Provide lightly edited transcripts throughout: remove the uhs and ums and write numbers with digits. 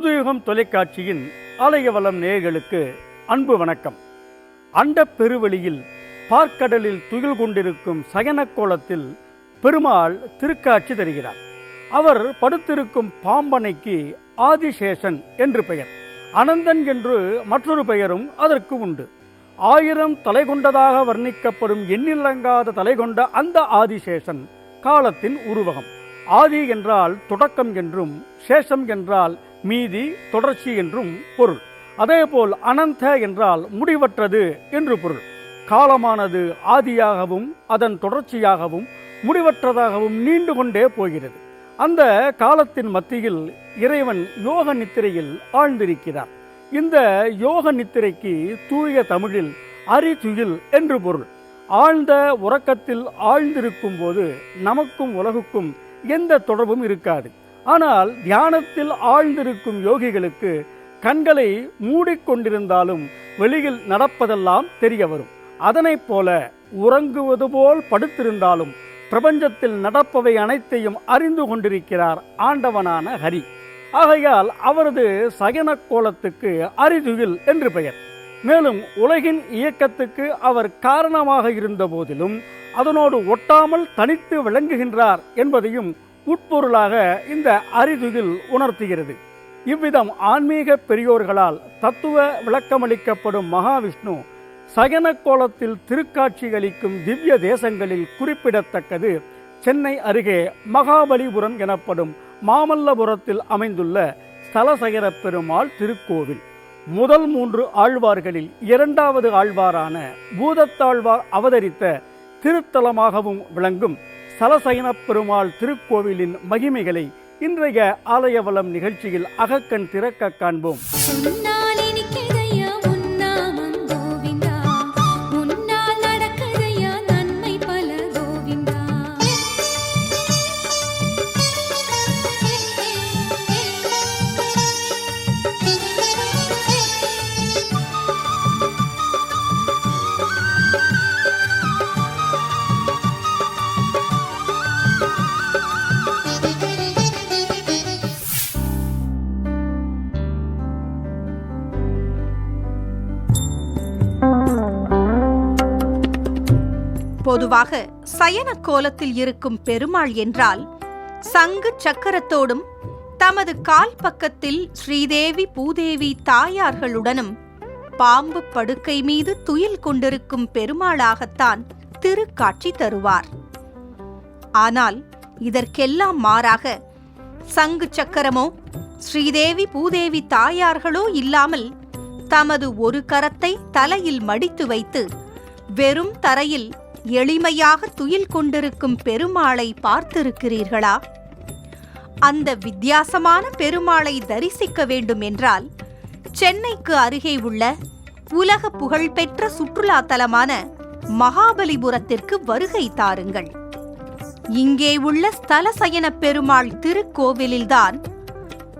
புதுயுகம் தொலைக்காட்சியின் ஆலயவலம் நேயர்களுக்கு அன்பு வணக்கம். அண்டப் பெருவெளியில் பார்க்கடலில் துயில் கொண்டிருக்கும் சயன கோலத்தில் பெருமாள் திருக்காட்சி தருகிறார். அவர் படுத்திருக்கும் பாம்பனைக்கு ஆதிசேஷன் என்று பெயர். அனந்தன் என்று மற்றொரு பெயரும் அதற்கு உண்டு. 1000 தலை கொண்டதாக வர்ணிக்கப்படும் எண்ணிலங்காத தலை கொண்ட அந்த ஆதிசேஷன் காலத்தின் உருவகம். ஆதி என்றால் தொடக்கம் என்றும், சேஷம் என்றால் மீதி, தொடர்ச்சி என்றும் பொருள். அதேபோல் அனந்த என்றால் முடிவற்றது என்று பொருள். காலமானது ஆதியாகவும் அதன் தொடர்ச்சியாகவும் முடிவற்றதாகவும் நீண்டு கொண்டே போகிறது. அந்த காலத்தின் மத்தியில் இறைவன் யோக நித்திரையில் ஆழ்ந்திருக்கிறார். இந்த யோக நித்திரைக்கு தூய தமிழில் அரிதுயில் என்று பொருள். ஆழ்ந்த உறக்கத்தில் ஆழ்ந்திருக்கும் போது நமக்கும் உலகுக்கும் எந்த தொடர்பும் இருக்காது. ஆனால் தியானத்தில் ஆழ்ந்திருக்கும் யோகிகளுக்கு கண்களை மூடிக்கொண்டிருந்தாலும் வெளியில் நடப்பதெல்லாம் தெரிய வரும். அதனைப் போல உறங்குவது போல் படுத்திருந்தாலும் பிரபஞ்சத்தில் நடப்பவை அனைத்தையும் அறிந்து கொண்டிருக்கிறார் ஆண்டவனான ஹரி. ஆகையால் அவரது சயன கோலத்துக்கு அரிதுயில் என்று பெயர். மேலும் உலகின் இயக்கத்துக்கு அவர் காரணமாக இருந்த போதிலும் அதனோடு ஒட்டாமல் தனித்து விளங்குகின்றார் என்பதையும் உட்பொருளாக இந்த அரிதுயில் உணர்த்துகிறது. இவ்விதம் ஆன்மீக பெரியோர்களால் தத்துவ விளக்கமளிக்கப்படும் மகாவிஷ்ணு சயன கோலத்தில் திருக்காட்சி அளிக்கும் திவ்ய தேசங்களில் குறிப்பிடத்தக்கது சென்னை அருகே மகாபலிபுரம் எனப்படும் மாமல்லபுரத்தில் அமைந்துள்ள ஸ்தலசயன பெருமாள் திருக்கோவில். முதல் 3 ஆழ்வார்களில் 2வது ஆழ்வாரான பூதத்தாழ்வார் அவதரித்த திருத்தலமாகவும் விளங்கும் ஸ்தலசயன பெருமாள் திருக்கோவிலின் மகிமைகளை இன்றைய ஆலயவலம் நிகழ்ச்சியில் அகக்கண் திறக்க காண்போம். பொதுவாக சயன கோலத்தில் இருக்கும் பெருமாள் என்றால் சங்கு சக்கரத்தோடும் தமது கால் பக்கத்தில் ஸ்ரீதேவி பூதேவி தாயார்களுடனும் பாம்பு படுக்கை மீது துயில் கொண்டிருக்கும் பெருமாளாகத்தான் திருக்காட்சி தருவார். ஆனால் இதற்கெல்லாம் மாறாக சங்கு சக்கரமோ ஸ்ரீதேவி பூதேவி தாயார்களோ இல்லாமல் தமது ஒரு கரத்தை தலையில் மடித்து வைத்து வெறும் தரையில் எளிமையாக துயில் கொண்டிருக்கும் பெருமாளை பார்த்திருக்கிறீர்களா? அந்த வித்தியாசமான பெருமாளை தரிசிக்க வேண்டும் என்றால் சென்னைக்கு அருகே உள்ள உலக புகழ்பெற்ற சுற்றுலா தலமான மகாபலிபுரத்திற்கு வருகை தாருங்கள். இங்கே உள்ள ஸ்தலசயன பெருமாள் திருக்கோவிலில்தான்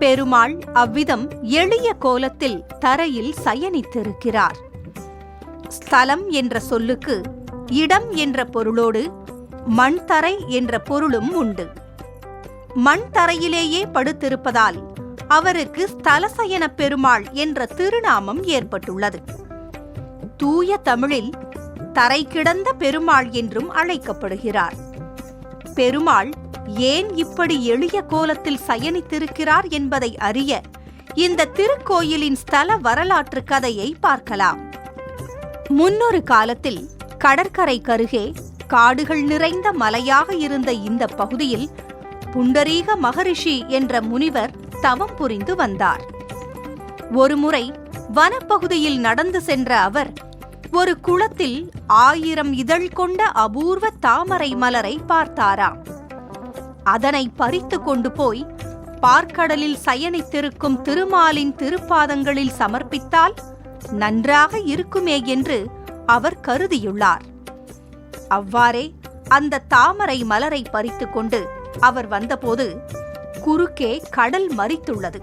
பெருமாள் அவ்விதம் எளிய கோலத்தில் தரையில் சயனித்திருக்கிறார். ஸ்தலம் என்ற சொல்லுக்கு இடம் என்ற பொருளோடு மண் தரை என்ற பொருளும் உண்டு. மண் தரையிலேயே படுத்திருப்பதால் அவருக்கு ஸ்தலசயன பெருமாள் என்ற திருநாமம் ஏற்பட்டுள்ளது. தூய தமிழில் தரை கிடந்த பெருமாள் என்றும் அழைக்கப்படுகிறார். பெருமாள் ஏன் இப்படி எளிய கோலத்தில் சயனித்திருக்கிறார் என்பதை அறிய இந்த திருக்கோயிலின் ஸ்தல வரலாற்று கதையை பார்க்கலாம். முன்னொரு காலத்தில் கடற்கரை கருகே காடுகள் நிறைந்த மலையாக இருந்த இந்த பகுதியில் புண்டரீக மகரிஷி என்ற முனிவர் தவம் புரிந்து வந்தார். ஒருமுறை வனப்பகுதியில் நடந்து சென்ற அவர் ஒரு குளத்தில் 1000 இதழ் கொண்ட அபூர்வ தாமரை மலரை பார்த்தாராம். அதனை பறித்து கொண்டு போய் பார்க்கடலில் சயனித்திருக்கும் திருமாலின் திருப்பாதங்களில் சமர்ப்பித்தால் நன்றாக இருக்குமே என்று அவர் கருதியுள்ளார். அவ்வாறே அந்த தாமரை மலரை பறித்து கொண்டு அவர் வந்தபோது குறுக்கே கடல் மறித்துள்ளது.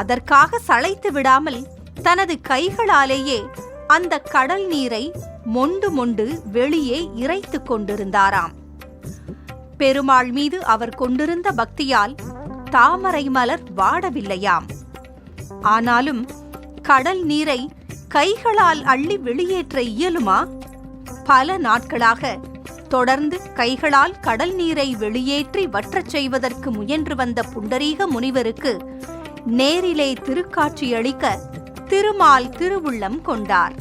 அதற்காக சளைத்து விடாமல் தனது கைகளாலேயே அந்த கடல் நீரை மொண்டு மொண்டு வெளியே இறைத்து கொண்டிருந்தாராம். பெருமாள் மீது அவர் கொண்டிருந்த பக்தியால் தாமரை மலர் வாடவில்லையாம். ஆனாலும் கடல் நீரை கைகளால் அள்ளி வெளியேற்ற இயலுமா? பல நாட்களாக தொடர்ந்து கைகளால் கடல் நீரை வெளியேற்றி வற்றச் செய்வதற்கு முயன்று வந்த புண்டரீக முனிவருக்கு நேரிலே திருக்காட்சியளிக்க திருமால் திருவுள்ளம் கொண்டார்.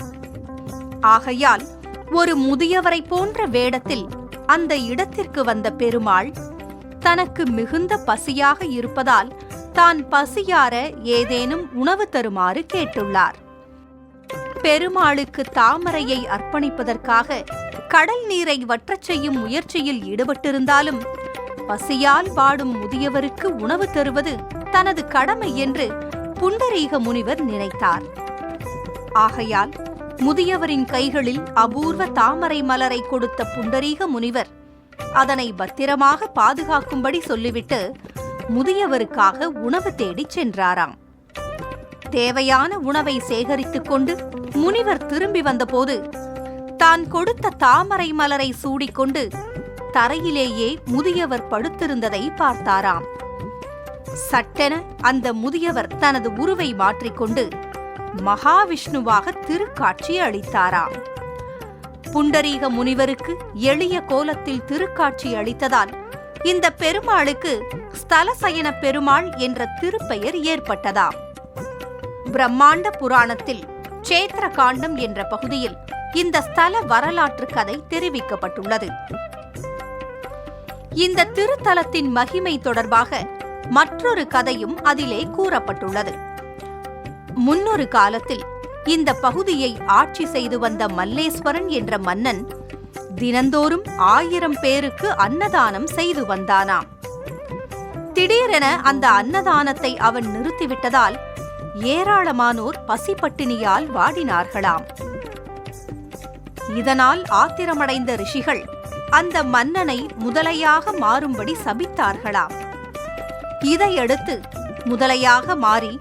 ஆகையால் ஒரு முதியவரை போன்ற வேடத்தில் அந்த இடத்திற்கு வந்த பெருமாள் தனக்கு மிகுந்த பசியாக இருப்பதால் தான் பசியார ஏதேனும் உணவு தருமாறு கேட்டுள்ளார். பெருமாளுக்கு தாமரையை அர்ப்பணிப்பதற்காக கடல் நீரை வற்றச் செய்யும் முயற்சியில் ஈடுபட்டிருந்தாலும் பசியால் வாடும் முதியவருக்கு உணவு தருவது தனது கடமை என்று புண்டரீக முனிவர் நினைத்தார். ஆகையால் முதியவரின் கைகளில் அபூர்வ தாமரை மலரை கொடுத்த புண்டரீக முனிவர் அதனை பத்திரமாக பாதுகாக்கும்படி சொல்லிவிட்டு முதியவருக்காக உணவு தேடிச் சென்றாராம். தேவையான உணவை சேகரித்துக் கொண்டு முனிவர் திரும்பி வந்தபோது தான் கொடுத்த தாமரை மலரை சூடிக்கொண்டு தரையிலேயே முதியவர் படுத்திருந்ததை பார்த்தாராம். சட்டென அந்த முதியவர் தனது உருவை மாற்றிக்கொண்டு மகாவிஷ்ணுவாக திருக்காட்சி அளித்தாராம். புண்டரீக முனிவருக்கு எளிய கோலத்தில் திருக்காட்சி அளித்ததால் இந்த பெருமாளுக்கு ஸ்தலசயன பெருமாள் என்ற திருப்பெயர் ஏற்பட்டதாம். பிரம்மாண்ட புராணத்தில் சேத்திர காண்டம் என்ற பகுதியில் இந்த ஸ்தல வரலாற்று கதை தெரிவிக்கப்பட்டுள்ளது. இந்த திருத்தலத்தின் மகிமை தொடர்பாக மற்றொரு கதையும் அதிலே கூறப்பட்டுள்ளது. முன்னொரு காலத்தில் இந்த பகுதியை ஆட்சி செய்து வந்த மல்லேஸ்வரன் என்ற மன்னன் தினந்தோறும் 1000 பேருக்கு அன்னதானம் செய்து வந்தானாம். திடீரென அந்த அன்னதானத்தை அவன் நிறுத்திவிட்டதால் ஏராளமானோர் பசிப்பட்டினியால் வாடினார்களாம். இதனால் ஆத்திரமடைந்த ரிஷிகள் அந்த மன்னனை முதலையாக மாறும்படி சபித்தார்களாம். இதையடுத்து முதலையாக மாறி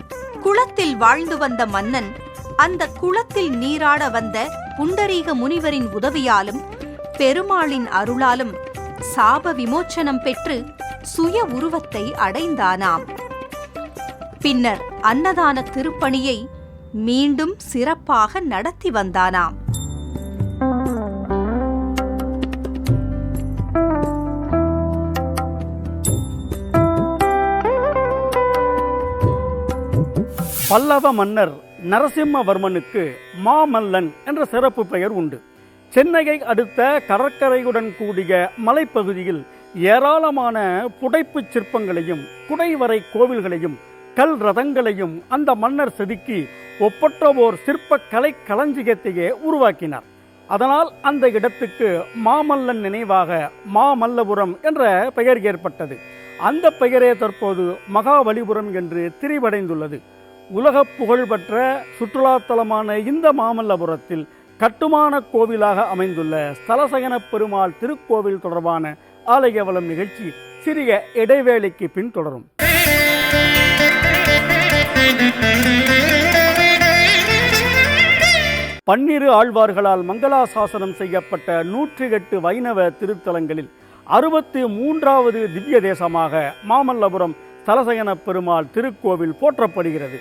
குளத்தில் வாழ்ந்து வந்த மன்னன் அந்த குளத்தில் நீராட வந்த புண்டரீக முனிவரின் உதவியாலும் பெருமாளின் அருளாலும் சாப விமோச்சனம் பெற்று சுய உருவத்தை அடைந்தானாம். பின்னர் அன்னதான திருப்பணியை மீண்டும் சிறப்பாக நடத்தி வந்தானாம். பல்லவ மன்னர் நரசிம்மவர்மனுக்கு மாமல்லன் என்ற சிறப்பு பெயர் உண்டு. சென்னையை அடுத்த கடற்கரையுடன் கூடிய மலைப்பகுதியில் ஏராளமான புடைப்புச் சிற்பங்களையும் குடைவரை கோவில்களையும் கல் ரதங்களையும் அந்த மன்னர் செதுக்கி ஒப்பற்ற ஓர் சிற்ப கலை களஞ்சியத்தையே உருவாக்கினார். அதனால் அந்த இடத்துக்கு மாமல்லன் நினைவாக மாமல்லபுரம் என்ற பெயர் ஏற்பட்டது. அந்த பெயரே தற்போது மகாபலிபுரம் என்று திரிவடைந்துள்ளது. உலக புகழ்பெற்ற சுற்றுலாத்தலமான இந்த மாமல்லபுரத்தில் கட்டுமான கோவிலாக அமைந்துள்ள ஸ்தலசயன பெருமாள் திருக்கோவில் தொடர்பான ஆலயவலம் நிகழ்ச்சி சிறிய இடைவேளைக்கு பின் தொடரும். பன்னிரு ஆழ்வார்களால் மங்களாசாசனம் செய்யப்பட்ட 108 வைணவ திருத்தலங்களில் 63வது திவ்ய தேசமாக மாமல்லபுரம் ஸ்தலசயன பெருமாள் திருக்கோவில் போற்றப்படுகிறது.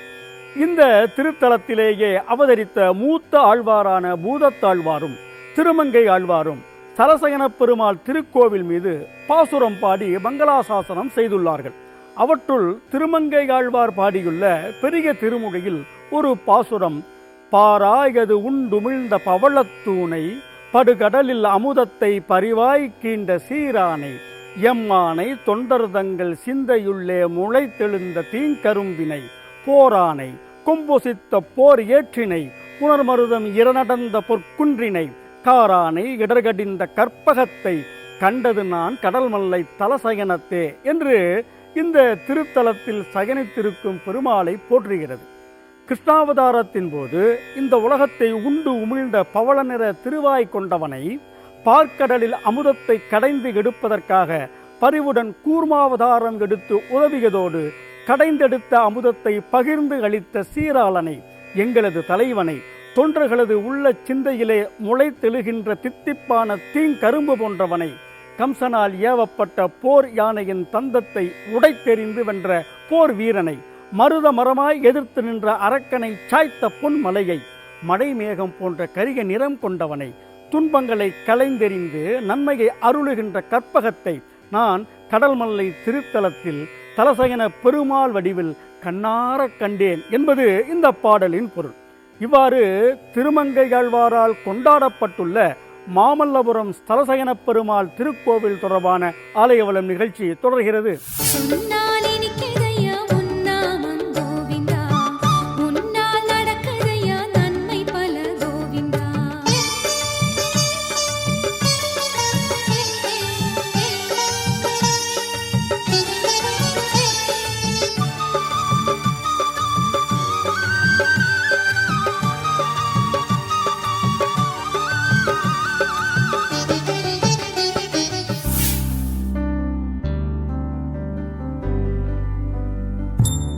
இந்த திருத்தலத்திலேயே அவதரித்த மூத்த ஆழ்வாரான பூதத்தாழ்வாரும் திருமங்கை ஆழ்வாரும் ஸ்தலசயன பெருமாள் திருக்கோவில் மீது பாசுரம் பாடி மங்களாசாசனம் செய்துள்ளார்கள். அவற்றுள் திருமங்கை ஆழ்வார் பாடியுள்ள பெரிய திருமுறையில் ஒரு பாசுரம், பாராயது உண்டுமிழ்ந்த பவளத்தூணை படுகடலில் அமுதத்தை பரிவாய் கீண்ட சீரானை எம்மானை தொண்டர்தங்கள் சிந்தையுள்ளே முளைத்தெழுந்த தீங்கரும்பினை போரானை கொம்பொசித்த போர் ஏற்றினை புனர்மருதம் இரநடந்த பொற்குன்றினை காரானை இடர்கடிந்த கற்பகத்தை கண்டது நான் கடல் மல்லை தலசயனத்தே என்று இந்த திருத்தலத்தில் சயனித்திருக்கும் பெருமாளை போற்றுகிறது. கிருஷ்ணாவதாரத்தின் போது இந்த உலகத்தை உண்டு உமிழ்ந்த பவள நிற திருவாய் கொண்டவனை பார்க்கடலில் அமுதத்தை கடைந்து எடுப்பதற்காக பரிவுடன் கூர்மாவதாரம் எடுத்து உதவியதோடு கடைந்தெடுத்த அமுதத்தை பகிர்ந்து அளித்த சீராளனை எங்களது தலைவனை தொண்டர்களது உள்ள சிந்தையிலே முளைத்தெழுகின்ற தித்திப்பான தீங்கரும்பு போன்றவனை கம்சனால் ஏவப்பட்ட போர் யானையின் தந்தத்தை உடைத்தெறிந்து வென்ற போர் வீரனை மருத மரமாய் எதிர்த்து நின்ற அரக்கனை சாய்த்த பொன்மலையை, மழை மேகம் போன்ற கரிய நிறம் கொண்டவனை, துன்பங்களை களைந்தெறிந்து நன்மையை அருளுகின்ற கற்பகத்தை நான் கடல்மல்லை திருத்தலத்தில் தலசயன பெருமாள் வடிவில் கண்ணார கண்டேன் என்பது இந்த பாடலின் பொருள். இவ்வாறு திருமங்கையாழ்வாரால் கொண்டாடப்பட்டுள்ள மாமல்லபுரம் ஸ்தலசயன பெருமாள் திருக்கோவில் தொடர்பான ஆலயவலம் நிகழ்ச்சி தொடர்கிறது.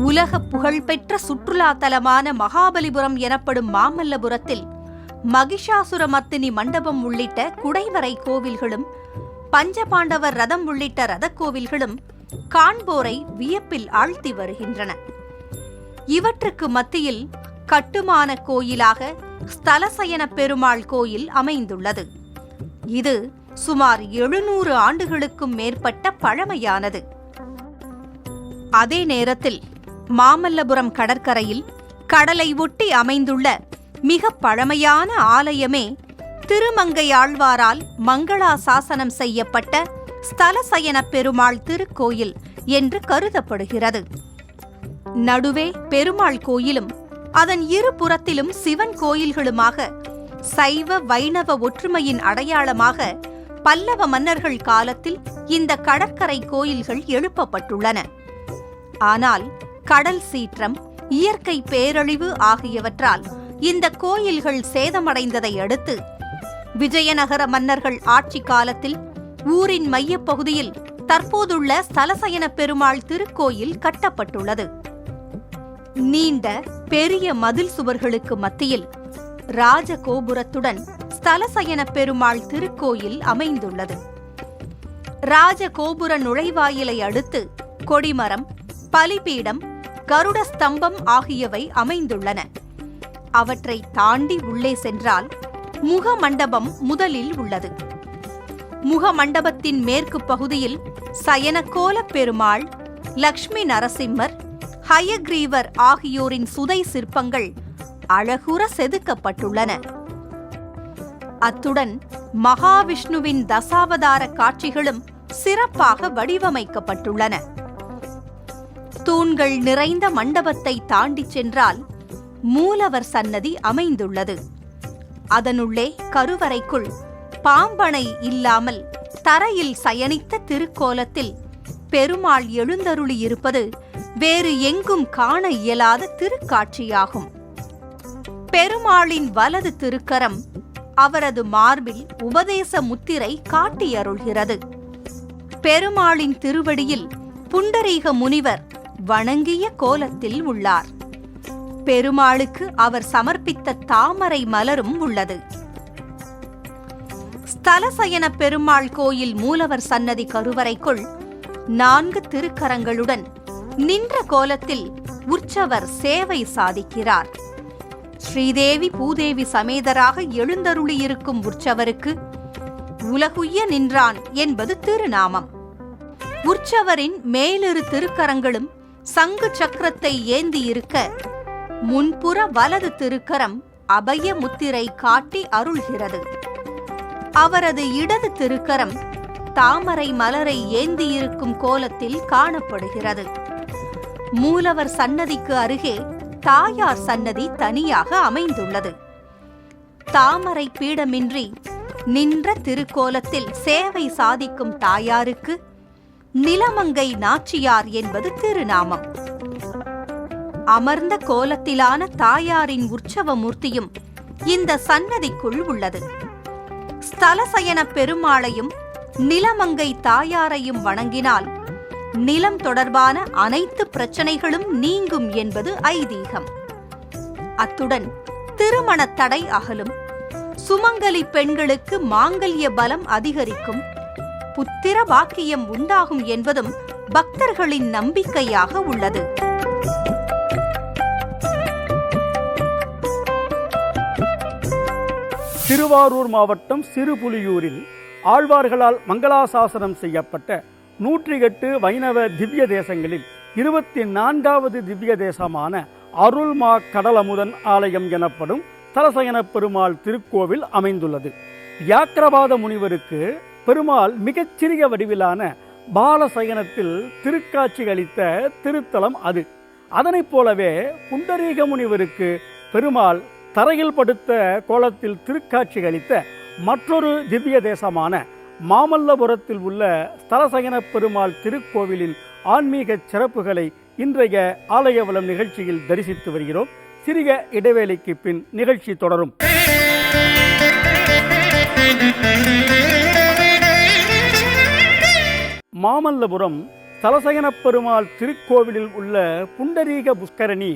உலக புகழ்பெற்ற சுற்றுலா தலமான மகாபலிபுரம் எனப்படும் மாமல்லபுரத்தில் மகிஷாசுரமர்த்தினி மண்டபம் உள்ளிட்ட குடைவரை கோவில்களும், பஞ்சபாண்டவர் ரதம் உள்ளிட்ட ரதக் கோவில்களும் காண்போரை வியப்பில் ஆழ்த்தி வருகின்றன. இவற்றுக்கு மத்தியில் கட்டுமான கோயிலாக ஸ்தலசயன பெருமாள் கோயில் அமைந்துள்ளது. இது சுமார் 700 ஆண்டுகளுக்கும் மேற்பட்ட பழமையானது. அதே நேரத்தில் மாமல்லபுரம் கடற்கரையில் கடலை ஒட்டி அமைந்துள்ள மிக பழமையான ஆலயமே திருமங்கையாழ்வாரால் மங்களாசாசனம் செய்யப்பட்ட ஸ்தலசயன பெருமாள் திருக்கோயில் என்று கருதப்படுகிறது. நடுவே பெருமாள் கோயிலும் அதன் இருபுறத்திலும் சிவன் கோயில்களுமாக சைவ வைணவ ஒற்றுமையின் அடையாளமாக பல்லவ மன்னர்கள் காலத்தில் இந்த கடற்கரை கோயில்கள் எழுப்பப்பட்டுள்ளன. ஆனால் கடல் சீற்றம், இயற்கை பேரழிவு ஆகியவற்றால் இந்த கோயில்கள் சேதமடைந்ததை அடுத்து விஜயநகர மன்னர்கள் ஆட்சி காலத்தில் ஊரின் மையப்பகுதியில் தற்போதுள்ள ஸ்தலசயன பெருமாள் திருக்கோயில் கட்டப்பட்டுள்ளது. நீண்ட பெரிய மதில் சுவர்களுக்கு மத்தியில் ராஜகோபுரத்துடன் ஸ்தலசயன பெருமாள் திருக்கோயில் அமைந்துள்ளது. ராஜகோபுர நுழைவாயிலை அடுத்து கொடிமரம், பலிபீடம், கருட ஸ்தம்பம் ஆகியவை அமைந்துள்ளன. அவற்றை தாண்டி உள்ளே சென்றால் முகமண்டபம் முதலில் உள்ளது. முகமண்டபத்தின் மேற்கு பகுதியில் சயனக்கோல பெருமாள், லக்ஷ்மி நரசிம்மர், ஹயக்ரீவர் ஆகியோரின் சுதை சிற்பங்கள் அழகுற செதுக்கப்பட்டுள்ளன. அத்துடன் மகாவிஷ்ணுவின் தசாவதார காட்சிகளும் சிறப்பாக வடிவமைக்கப்பட்டுள்ளன. தூண்கள் நிறைந்த மண்டபத்தை தாண்டிச் சென்றால் மூலவர் சன்னதி அமைந்துள்ளது. அதனுள்ளே கருவறைக்குள் பாம்பனை இல்லாமல் தரையில் சயனித்த திருக்கோலத்தில் பெருமாள் எழுந்தருளியிருப்பது வேறு எங்கும் காண இயலாத திருக்காட்சியாகும். பெருமாளின் வலது திருக்கரம் அவரது மார்பில் உபதேச முத்திரை காட்டியருள்கிறது. பெருமாளின் திருவடியில் புண்டரீக முனிவர் வணங்கிய கோலத்தில் உள்ளார். பெருமாளுக்கு அவர் சமர்ப்பித்த தாமரை மலரும் உள்ளது. ஸ்தலசயன பெருமாள் கோயில் மூலவர் சன்னதி கருவறைக்குள் 4 திருக்கரங்களுடன் நின்ற கோலத்தில் உற்சவர் சேவை சாதிக்கிறார். ஸ்ரீதேவி பூதேவி சமேதராக எழுந்தருளியிருக்கும் உற்சவருக்கு உலகுய்ய நின்றான் என்பது திருநாமம். உற்சவரின் மேலிரு திருக்கரங்களும் சங்கு சக்கரத்தை ஏந்தியிருக்க முன்புற வலது திருக்கரம் அபய முத்திரை காட்டி அருள்கிறது. அவரது இடது திருக்கரம் தாமரை மலரை ஏந்தியிருக்கும் கோலத்தில் காணப்படுகிறது. மூலவர் சன்னதிக்கு அருகே தாயார் சன்னதி தனியாக அமைந்துள்ளது. தாமரை பீடமின்றி நின்ற திருக்கோலத்தில் சேவை சாதிக்கும் தாயாருக்கு நிலமங்கை நாச்சியார் என்பது திருநாமம். அமர்ந்த கோலத்திலான தாயாரின் உற்சவ மூர்த்தியும் இந்த சன்னதிக்குள் உள்ளது. ஸ்தலசயன பெருமாளையும் நிலமங்கை தாயாரையும் வணங்கினால் நிலம் தொடர்பான அனைத்து பிரச்சனைகளும் நீங்கும் என்பது ஐதீகம். அத்துடன் திருமண தடை அகலும், சுமங்கலி பெண்களுக்கு மாங்கல்ய பலம் அதிகரிக்கும், புத்திர பாக்கியம் உண்டாகும் என்பதும் பக்தர்களின் நம்பிக்கையாக உள்ளது. திருவாரூர் மாவட்டம் சிறுபுலியூரில் ஆழ்வார்களால் மங்களாசாசனம் செய்யப்பட்ட 108 வைணவ திவ்ய தேசங்களில் 24வது திவ்ய தேசமான அருள்மா கடலமுதன் ஆலயம் எனப்படும் ஸ்தலசயன பெருமாள் திருக்கோவில் அமைந்துள்ளது. வியாக்கிரபாத முனிவருக்கு பெருமாள் மிகச்சிறிய வடிவிலான பாலசயனத்தில் திருக்காட்சி அளித்த திருத்தலம் அது. அதனைப் போலவே புண்டரீக முனிவருக்கு பெருமாள் தரையில் படுத்த கோலத்தில் திருக்காட்சி அளித்த மற்றொரு திவ்ய தேசமான மாமல்லபுரத்தில் உள்ள ஸ்தலசயன பெருமாள் திருக்கோவிலின் ஆன்மீக சிறப்புகளை இன்றைய ஆலயவலம் நிகழ்ச்சியில் தரிசித்து வருகிறோம். சிறிய இடைவேளைக்கு பின் நிகழ்ச்சி தொடரும். மாமல்லபுரம் ஸ்தலசயன பெருமாள் திருக்கோவிலில் உள்ள புண்டரீக புஷ்கரணி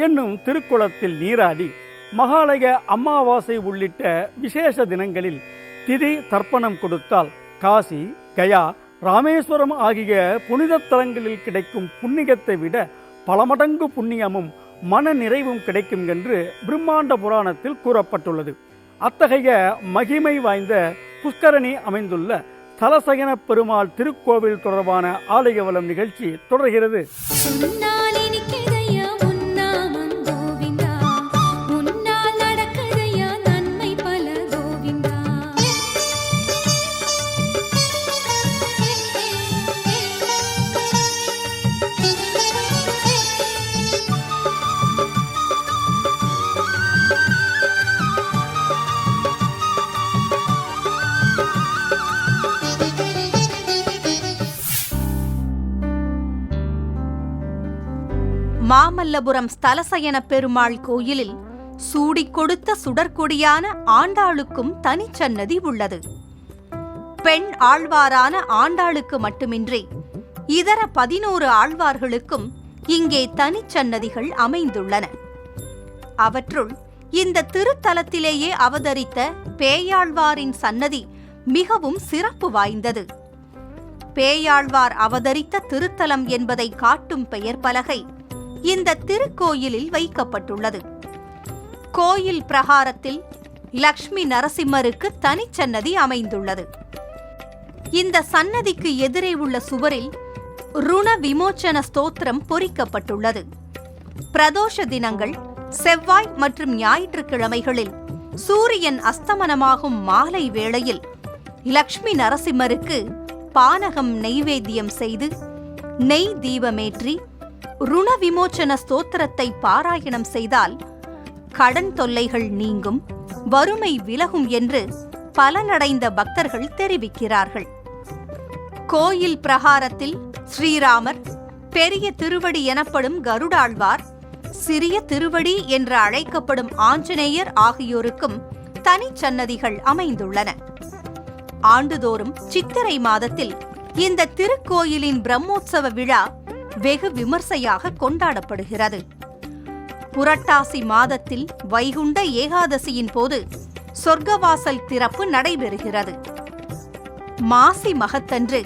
என்னும் திருக்குளத்தில் நீராடி மகாலய அமாவாசை உள்ளிட்ட விசேஷ தினங்களில் திதி தர்ப்பணம் கொடுத்தால் காசி, கயா, ராமேஸ்வரம் ஆகிய புனித தலங்களில் கிடைக்கும் புண்ணியத்தை விட பல மடங்கு புண்ணியமும் மன நிறைவும் கிடைக்கும் என்று பிரம்மாண்ட புராணத்தில் கூறப்பட்டுள்ளது. அத்தகைய மகிமை வாய்ந்த புஷ்கரணி அமைந்துள்ள ஸ்தலசயன பெருமாள் திருக்கோவில் தொடர்பான ஆலயவலம் நிகழ்ச்சி தொடர்கிறது. மாமல்லபுரம் ஸ்தலசயன பெருமாள் கோயிலில் சூடிக் கொடுத்த சுடற்கொடியான ஆண்டாளுக்கும் தனிச்சன்னதி உள்ளது. பெண் ஆழ்வாரான ஆண்டாளுக்கு மட்டுமின்றி இதர 11 ஆழ்வார்களுக்கும் இங்கே தனிச்சன்னதிகள் அமைந்துள்ளன. அவற்றுள் இந்த திருத்தலத்திலேயே அவதரித்த பேயாழ்வாரின் சன்னதி மிகவும் சிறப்பு வாய்ந்தது. பேயாழ்வார் அவதரித்த திருத்தலம் என்பதை காட்டும் பெயர் பலகை இந்த திருக்கோயிலில் வைக்கப்பட்டுள்ளது. கோயில் பிரகாரத்தில் லக்ஷ்மி நரசிம்மருக்கு தனிச்சன்னதி அமைந்துள்ளது. இந்த சன்னதிக்கு எதிரே உள்ள சுவரில் ருண விமோச்சன ஸ்தோத்திரம் பொறிக்கப்பட்டுள்ளது. பிரதோஷ தினங்கள் செவ்வாய் மற்றும் ஞாயிற்றுக்கிழமைகளில் சூரியன் அஸ்தமனமாகும் மாலை வேளையில் லக்ஷ்மி நரசிம்மருக்கு பானகம் நெய்வேத்தியம் செய்து நெய் தீபமேற்றி ருண விமோச்சன ஸ்தோத்திரத்தை பாராயணம் செய்தால் கடன் தொல்லைகள் நீங்கும், வறுமை விலகும் என்று பலனடைந்த பக்தர்கள் தெரிவிக்கிறார்கள். கோயில் பிரகாரத்தில் ஸ்ரீராமர், பெரிய திருவடி எனப்படும் கருடாழ்வார், சிறிய திருவடி என்று அழைக்கப்படும் ஆஞ்சநேயர் ஆகியோருக்கும் தனிச்சன்னதிகள் அமைந்துள்ளன. ஆண்டுதோறும் சித்திரை மாதத்தில் இந்த திருக்கோயிலின் பிரம்மோற்சவ விழா வெகு விமர்சையாக கொண்டாடப்படுகிறது. புரட்டாசி மாதத்தில் வைகுண்ட ஏகாதசியின் போது சொர்க்கவாசல் திறப்பு நடைபெறுகிறது. மாசி மகத்தன்று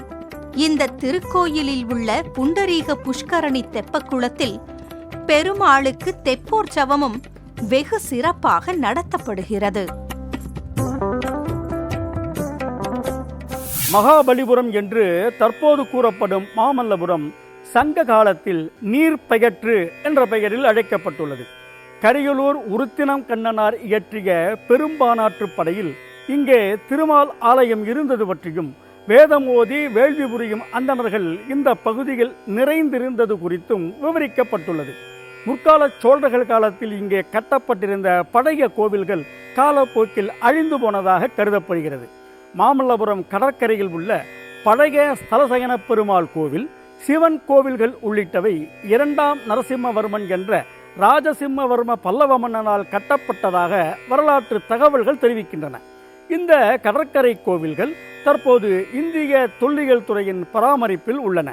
இந்த திருக்கோயிலில் உள்ள புண்டரீக புஷ்கரணி தெப்பக்குளத்தில் பெருமாளுக்கு தெப்போற்சவமும் வெகு சிறப்பாக நடத்தப்படுகிறது. மகாபலிபுரம் என்று தற்போது கூறப்படும் மாமல்லபுரம் சங்க காலத்தில் நீர் பெயற்று என்ற பெயரில் அழைக்கப்பட்டுள்ளது. கரியலூர் உருத்தினம் கண்ணனார் இயற்றிய பெரும்பானாற்று படையில் இங்கே திருமால் ஆலயம் இருந்தது பற்றியும் வேதம் ஓதி வேள்வி புரியும் அந்தணர்கள் இந்த பகுதியில் நிறைந்திருந்தது குறித்தும் விவரிக்கப்பட்டுள்ளது. முற்கால சோழர்கள் காலத்தில் இங்கே கட்டப்பட்டிருந்த பழைய கோவில்கள் காலப்போக்கில் அழிந்து போனதாக கருதப்படுகிறது. மாமல்லபுரம் கடற்கரையில் உள்ள பழைய ஸ்தலசயன பெருமாள் கோவில், சிவன் கோவில்கள் உள்ளிட்டவை 2ஆம் நரசிம்மவர்மன் என்ற ராஜசிம்மவர்ம பல்லவ மன்னனால் கட்டப்பட்டதாக வரலாற்று தகவல்கள் தெரிவிக்கின்றன. இந்த கடற்கரை கோவில்கள் தற்போது இந்திய தொல்லியல் துறையின் பராமரிப்பில் உள்ளன.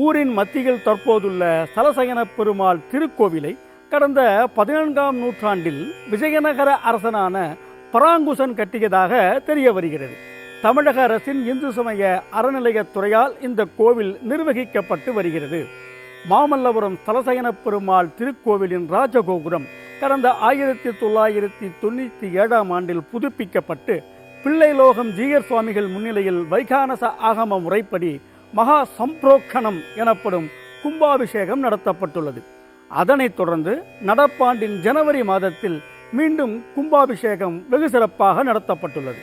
ஊரின் மத்தியில் தற்போதுள்ள ஸ்தலசயன பெருமாள் திருக்கோவிலை கடந்த 14ஆம் நூற்றாண்டில் விஜயநகர அரசனான பராங்குசன் கட்டியதாக தெரிய வருகிறது. தமிழக அரசின் இந்து சமய அறநிலையத்துறையால் இந்த கோவில் நிர்வகிக்கப்பட்டு வருகிறது. மாமல்லபுரம் தலசயன பெருமாள் திருக்கோவிலின் ராஜகோபுரம் கடந்த 1997 ஆண்டில் புதுப்பிக்கப்பட்டு பிள்ளைலோகம் ஜீயர் சுவாமிகள் முன்னிலையில் வைகானச ஆகம முறைப்படி மகா சம்பிரோக்கணம் எனப்படும் கும்பாபிஷேகம் நடத்தப்பட்டுள்ளது. அதனைத் தொடர்ந்து நடப்பாண்டின் ஜனவரி மாதத்தில் மீண்டும் கும்பாபிஷேகம் வெகு சிறப்பாக நடத்தப்பட்டுள்ளது.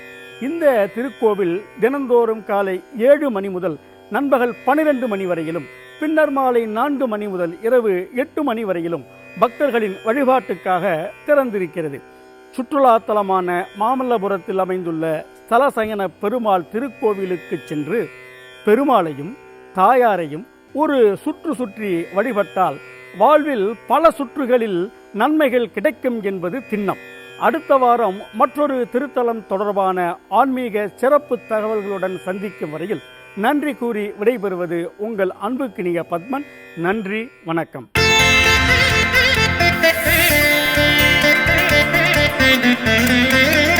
இந்த திருக்கோவில் தினந்தோறும் காலை 7 மணி முதல் நண்பகல் 12 மணி வரையிலும், பின்னர் மாலை 4 மணி முதல் இரவு 8 மணி வரையிலும் பக்தர்களின் வழிபாட்டுக்காக திறந்திருக்கிறது. சுற்றுலா தலமான மாமல்லபுரத்தில் அமைந்துள்ள ஸ்தலசயன பெருமாள் திருக்கோவிலுக்கு சென்று பெருமாளையும் தாயாரையும் ஒரு சுற்று சுற்றி வழிபட்டால் வாழ்வில் பல சுற்றுகளில் நன்மைகள் கிடைக்கும் என்பது திண்ணம். அடுத்த வாரம் மற்றொரு திருத்தலம் தொடர்பான ஆன்மீக சிறப்பு தகவல்களுடன் சந்திக்கும் வரையில் நன்றி கூறி விடைபெறுவது உங்கள் அன்புக்கினிய பத்மன். நன்றி, வணக்கம். Thank you.